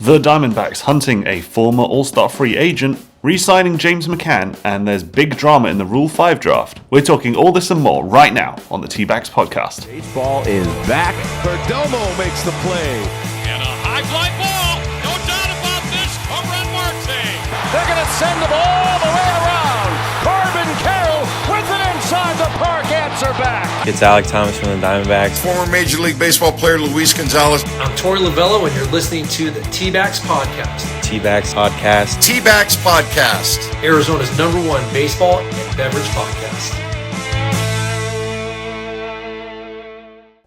The Diamondbacks hunting a former All-Star free agent, re-signing James McCann, and there's big drama in the Rule 5 draft. We're talking all this and more right now on the Dbacks podcast. Baseball is back. Perdomo makes the play. And a high fly ball. No doubt about this. Home run Marte. They're going to send them all the way around. Corbin Carroll with an inside the park answer back. It's Alec Thomas from the Diamondbacks. Former Major League Baseball player Luis Gonzalez. I'm Torey Lavello, and you're listening to the Dbacks podcast. Dbacks podcast. Dbacks podcast. Arizona's #1 baseball and beverage podcast.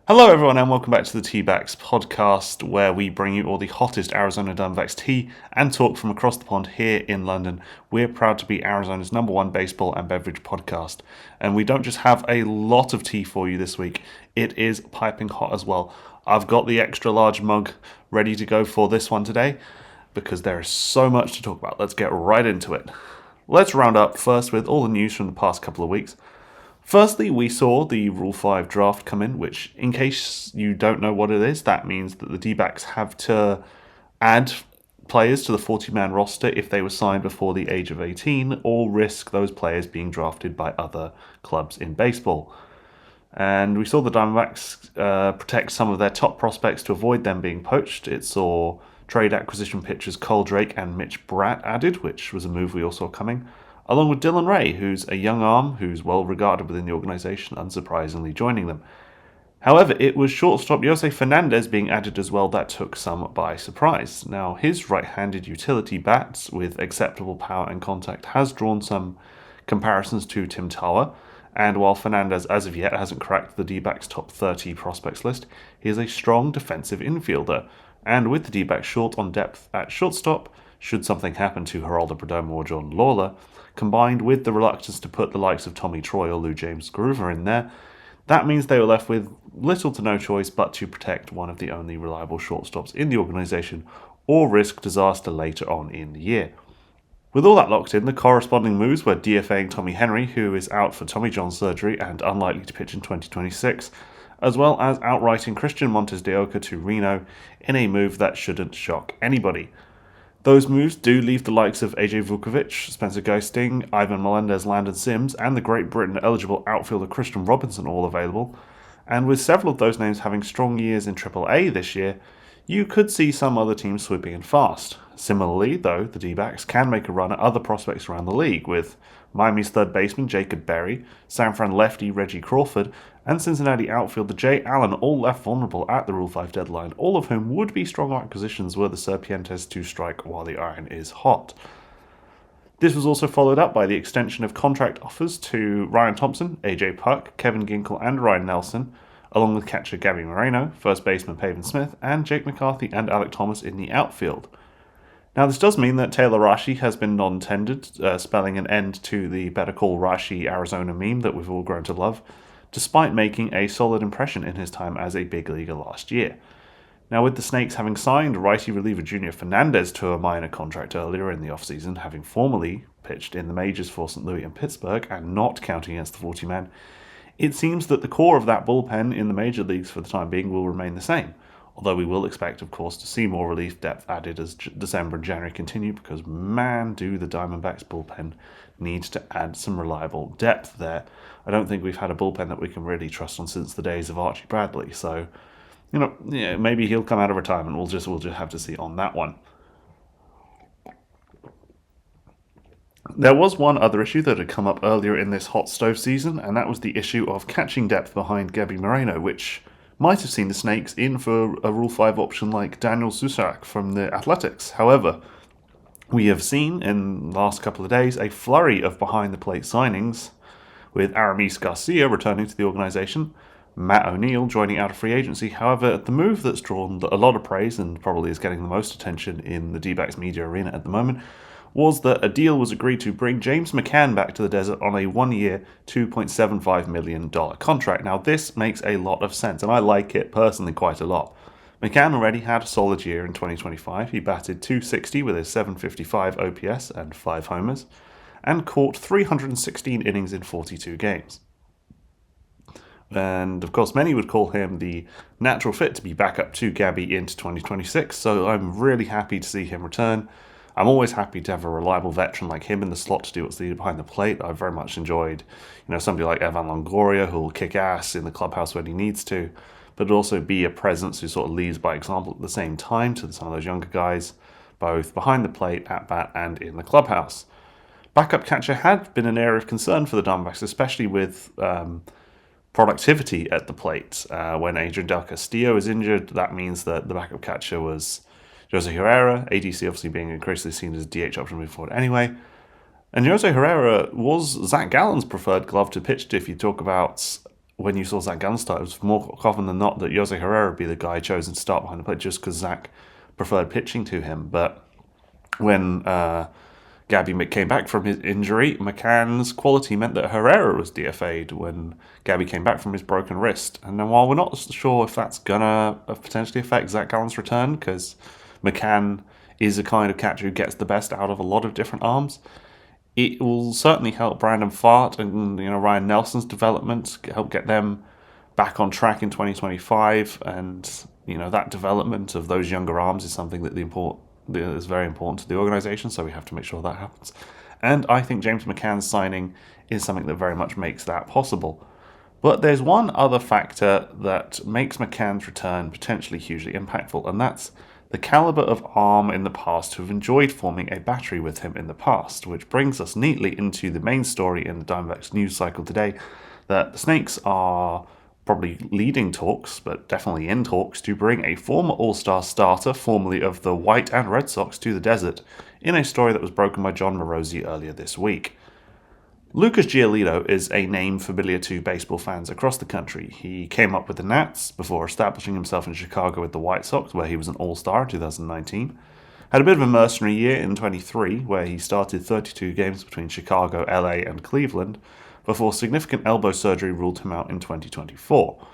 Hello everyone and welcome back to the Dbacks podcast, where we bring you all the hottest Arizona Diamondbacks tea and talk from across the pond here in London. We're proud to be Arizona's #1 baseball and beverage podcast. And we don't just have a lot of tea for you this week, it is piping hot as well. I've got the extra large mug ready to go for this one today, because there is so much to talk about. Let's get right into it. Let's round up first with all the news from the past couple of weeks. Firstly, we saw the Rule 5 draft come in, which, in case you don't know what it is, that means that the D-backs have to add players to the 40-man roster if they were signed before the age of 18, or risk those players being drafted by other clubs in baseball. And we saw the Diamondbacks protect some of their top prospects to avoid them being poached. It saw trade acquisition pitchers Cole Drake and Mitch Bratt added, which was a move we all saw coming, along with Dylan Ray, who's a young arm who's well regarded within the organization, unsurprisingly joining them. However, it was shortstop Jose Fernandez being added as well that took some by surprise. Now, his right-handed utility bat with acceptable power and contact has drawn some comparisons to Tim Tower, and while Fernandez as of yet hasn't cracked the D-backs top 30 prospects list, he is a strong defensive infielder, and with the D-backs short on depth at shortstop, should something happen to Geraldo Perdomo or Jordan Lawler, combined with the reluctance to put the likes of Tommy Troy or Lou James Groover in there, that means they were left with little to no choice but to protect one of the only reliable shortstops in the organisation, or risk disaster later on in the year. With all that locked in, the corresponding moves were DFAing Tommy Henry, who is out for Tommy John surgery and unlikely to pitch in 2026, as well as outrighting Christian Montes de Oca to Reno in a move that shouldn't shock anybody. Those moves do leave the likes of AJ Vukovic, Spencer Geisting, Ivan Melendez, Landon Sims, and the Great Britain eligible outfielder Christian Robinson all available, and with several of those names having strong years in AAA this year, you could see some other teams swooping in fast. Similarly, though, the D-backs can make a run at other prospects around the league, with Miami's third baseman Jacob Berry, San Fran lefty Reggie Crawford, and Cincinnati outfielder Jay Allen all left vulnerable at the Rule 5 deadline, all of whom would be strong acquisitions were the Serpientes to strike while the iron is hot. This was also followed up by the extension of contract offers to Ryan Thompson, AJ Puck, Kevin Ginkel, and Ryan Nelson, along with catcher Gabby Moreno, first baseman Pavin Smith, and Jake McCarthy and Alec Thomas in the outfield. Now, this does mean that Taylor Rashi has been non-tendered, spelling an end to the Better Call Rashi Arizona meme that we've all grown to love, despite making a solid impression in his time as a big leaguer last year. Now, with the Snakes having signed righty reliever Junior Fernandez to a minor contract earlier in the offseason, having formerly pitched in the majors for St. Louis and Pittsburgh, and not counting against the 40-man, it seems that the core of that bullpen in the major leagues for the time being will remain the same. Although we will expect, of course, to see more relief depth added as December and January continue, because man, do the Diamondbacks bullpen need to add some reliable depth there. I don't think we've had a bullpen that we can really trust on since the days of Archie Bradley. So, maybe he'll come out of retirement. We'll just have to see on that one. There was one other issue that had come up earlier in this hot stove season, and that was the issue of catching depth behind Gabby Moreno, which might have seen the Snakes in for a Rule 5 option like Daniel Susac from the Athletics. However, we have seen in the last couple of days a flurry of behind-the-plate signings, with Aramis Garcia returning to the organisation, Matt O'Neill joining out of free agency. However, the move that's drawn a lot of praise and probably is getting the most attention in the D-backs media arena at the moment was that a deal was agreed to bring James McCann back to the desert on a one-year, $2.75 million contract. Now, this makes a lot of sense, and I like it personally quite a lot. McCann already had a solid year in 2025. He batted .260 with his .755 OPS and 5 homers, and caught 316 innings in 42 games. And of course, many would call him the natural fit to be back up to Gabby into 2026. So I'm really happy to see him return. I'm always happy to have a reliable veteran like him in the slot to do what's needed behind the plate. I've very much enjoyed, somebody like Evan Longoria who will kick ass in the clubhouse when he needs to, but also be a presence who sort of leads by example at the same time to some of those younger guys, both behind the plate, at bat, and in the clubhouse. Backup catcher had been an area of concern for the Dbacks, especially with productivity at the plate. When Adrian Del Castillo is injured, that means that the backup catcher was Jose Herrera, ADC obviously being increasingly seen as a DH option moving forward anyway. And Jose Herrera was Zach Gallen's preferred glove to pitch to. If you talk about when you saw Zach Gallen start, it was more common than not that Jose Herrera would be the guy chosen to start behind the plate just because Zach preferred pitching to him. But when Gabby came back from his injury, McCann's quality meant that Herrera was DFA'd when Gabby came back from his broken wrist. And then while we're not sure if that's going to potentially affect Zach Gallen's return, because McCann is a kind of catcher who gets the best out of a lot of different arms, it will certainly help Brandon Pfaadt and Ryan Nelson's development, help get them back on track in 2025. And that development of those younger arms is something that is very important to the organization, so we have to make sure that happens. And I think James McCann's signing is something that very much makes that possible. But there's one other factor that makes McCann's return potentially hugely impactful, and that's the caliber of arm in the past who have enjoyed forming a battery with him in the past, which brings us neatly into the main story in the Diamondbacks news cycle today, that the Snakes are probably leading talks, but definitely in talks, to bring a former All-Star starter, formerly of the White and Red Sox, to the desert, in a story that was broken by John Morosi earlier this week. Lucas Giolito is a name familiar to baseball fans across the country. He came up with the Nats before establishing himself in Chicago with the White Sox, where he was an All-Star in 2019. Had a bit of a mercenary year in 23, where he started 32 games between Chicago, LA, and Cleveland, before significant elbow surgery ruled him out in 2024.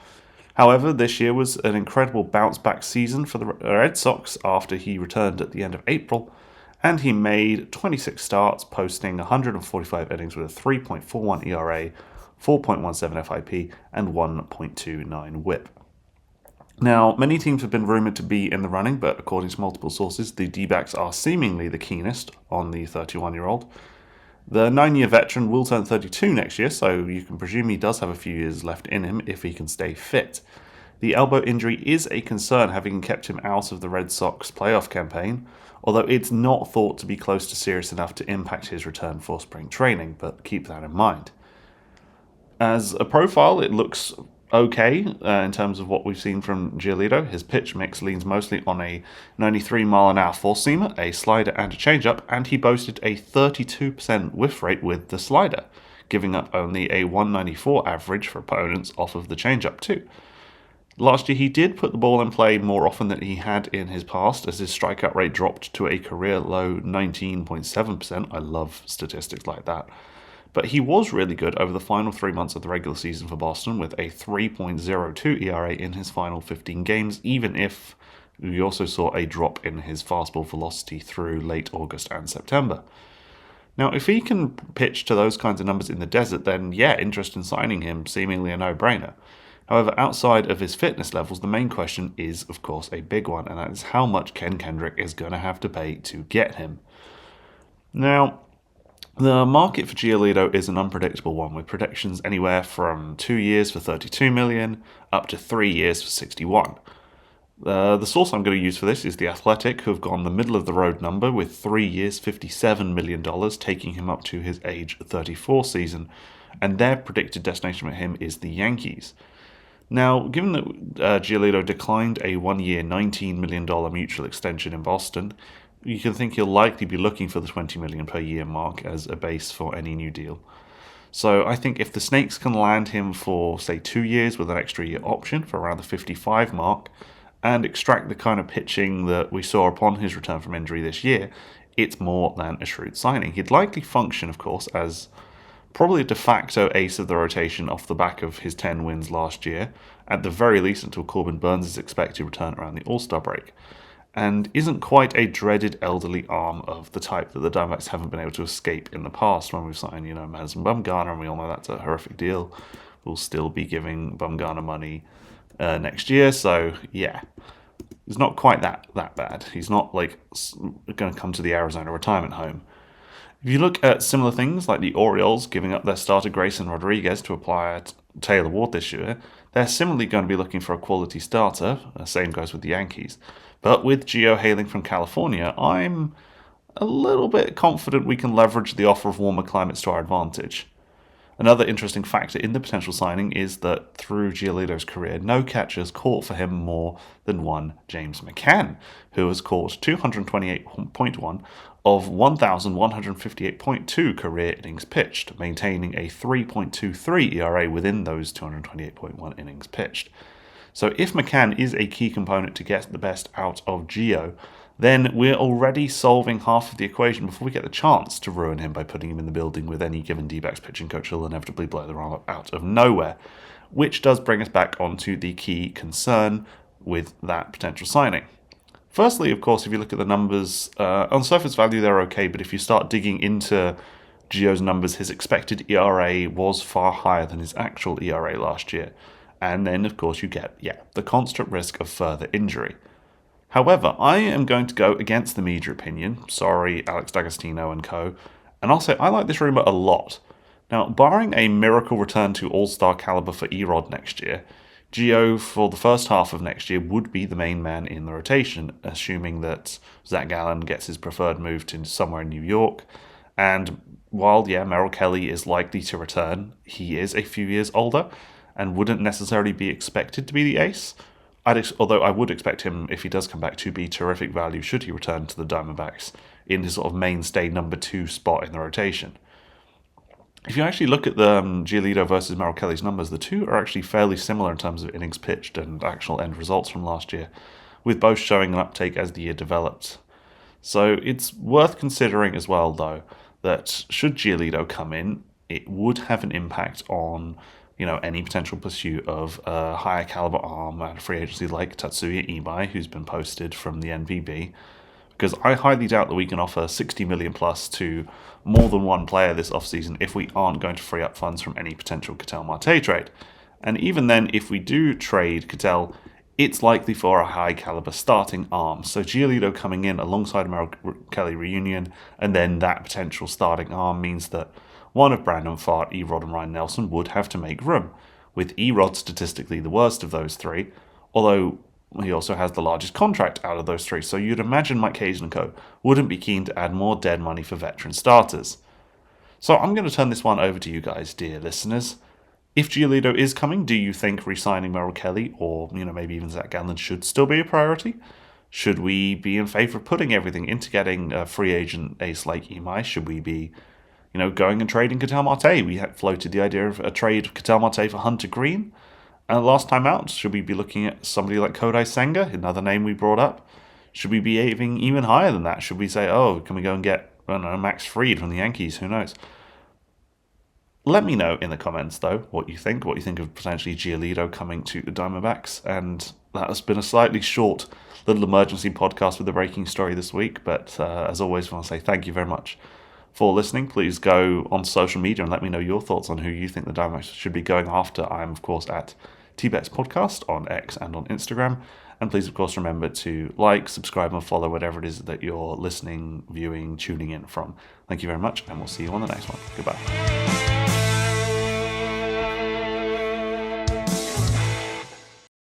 However, this year was an incredible bounce-back season for the Red Sox after he returned at the end of April, and he made 26 starts, posting 145 innings with a 3.41 ERA, 4.17 FIP, and 1.29 WHIP. Now, many teams have been rumoured to be in the running, but according to multiple sources, the D-backs are seemingly the keenest on the 31-year-old. The 9-year veteran will turn 32 next year, so you can presume he does have a few years left in him if he can stay fit. The elbow injury is a concern, having kept him out of the Red Sox playoff campaign, although it's not thought to be close to serious enough to impact his return for spring training, but keep that in mind. As a profile, it looks okay in terms of what we've seen from Giolito. His pitch mix leans mostly on a 93-mile-an-hour four-seamer, a slider, and a changeup, and he boasted a 32% whiff rate with the slider, giving up only a 194 average for opponents off of the changeup too. Last year, he did put the ball in play more often than he had in his past, as his strikeout rate dropped to a career low 19.7%. I love statistics like that. But he was really good over the final 3 months of the regular season for Boston, with a 3.02 ERA in his final 15 games, even if we also saw a drop in his fastball velocity through late August and September. Now, if he can pitch to those kinds of numbers in the desert, then interest in signing him seemingly a no-brainer. However, outside of his fitness levels, the main question is, of course, a big one, and that is how much Ken Kendrick is going to have to pay to get him. Now, the market for Giolito is an unpredictable one, with predictions anywhere from 2 years for $32 million up to 3 years for $61 million. The source I'm going to use for this is The Athletic, who have gone the middle-of-the-road number with 3 years, $57 million, taking him up to his age 34 season, and their predicted destination for him is the Yankees. Now, given that Giolito declined a 1-year, $19 million mutual extension in Boston, you can think he'll likely be looking for the $20 million per year mark as a base for any new deal. So I think if the Snakes can land him for, say, 2 years with an extra year option for around the 55 mark, and extract the kind of pitching that we saw upon his return from injury this year, it's more than a shrewd signing. He'd likely function, of course, as probably a de facto ace of the rotation off the back of his 10 wins last year, at the very least until Corbin Burns' expected return around the All-Star break, and isn't quite a dreaded elderly arm of the type that the Dbacks haven't been able to escape in the past when we've signed, Madison Bumgarner, and we all know that's a horrific deal. will still be giving Bumgarner money next year. So yeah, it's not quite that bad. He's not like going to come to the Arizona retirement home. If you look at similar things like the Orioles giving up their starter Grayson Rodriguez to acquire Taylor Ward this year, they're similarly going to be looking for a quality starter. Same goes with the Yankees. But with Gio hailing from California, I'm a little bit confident we can leverage the offer of warmer climates to our advantage. Another interesting factor in the potential signing is that through Giolito's career, no catchers caught for him more than one James McCann, who has caught 228.1 of 1,158.2 career innings pitched, maintaining a 3.23 ERA within those 228.1 innings pitched. So if McCann is a key component to get the best out of Gio, then we're already solving half of the equation before we get the chance to ruin him by putting him in the building with any given D-backs pitching coach who'll inevitably blow the arm up out of nowhere. Which does bring us back onto the key concern with that potential signing. Firstly, of course, if you look at the numbers, on surface value they're okay, but if you start digging into Gio's numbers, his expected ERA was far higher than his actual ERA last year. And then, of course, you get, the constant risk of further injury. However, I am going to go against the media opinion. Sorry, Alex D'Agostino and co. And I'll say I like this rumor a lot. Now, barring a miracle return to all-star caliber for Erod next year, Gio for the first half of next year would be the main man in the rotation, assuming that Zach Gallen gets his preferred move to somewhere in New York. And while, Merrill Kelly is likely to return, he is a few years older and wouldn't necessarily be expected to be the ace. Although I would expect him, if he does come back, to be terrific value should he return to the Diamondbacks in his sort of mainstay number 2 spot in the rotation. If you actually look at the Giolito versus Merrill Kelly's numbers, the two are actually fairly similar in terms of innings pitched and actual end results from last year, with both showing an uptake as the year developed. So it's worth considering as well, though, that should Giolito come in, it would have an impact on any potential pursuit of a higher caliber arm at a free agency like Tatsuya Imai, who's been posted from the NPB, because I highly doubt that we can offer $60 million plus to more than one player this offseason if we aren't going to free up funds from any potential Ketel Marte trade. And even then, if we do trade Ketel, it's likely for a high caliber starting arm. So Giolito coming in alongside a Merrill Kelly reunion, and then that potential starting arm means that one of Brandon Pfaadt, Erod, and Ryan Nelson would have to make room, with Erod statistically the worst of those three, although he also has the largest contract out of those three, so you'd imagine Mike Hazen and co. wouldn't be keen to add more dead money for veteran starters. So I'm going to turn this one over to you guys, dear listeners. If Giolito is coming, do you think re-signing Merrill Kelly, or maybe even Zach Gallen, should still be a priority? Should we be in favor of putting everything into getting a free agent ace like Imai? Should we be going and trading Ketel Marte? We had floated the idea of a trade of Ketel Marte for Hunter Green. And last time out, should we be looking at somebody like Kodai Senga, another name we brought up? Should we be aiming even higher than that? Should we say, can we go and get, Max Fried from the Yankees? Who knows? Let me know in the comments, though, what you think of potentially Giolito coming to the Diamondbacks. And that has been a slightly short little emergency podcast with the breaking story this week. But as always, I want to say thank you very much for listening. Please go on social media and let me know your thoughts on who you think the Diamondbacks should be going after. I'm, of course, at Dbacks Podcast on X and on Instagram. And please, of course, remember to like, subscribe, and follow whatever it is that you're listening, viewing, tuning in from. Thank you very much, and we'll see you on the next one. Goodbye.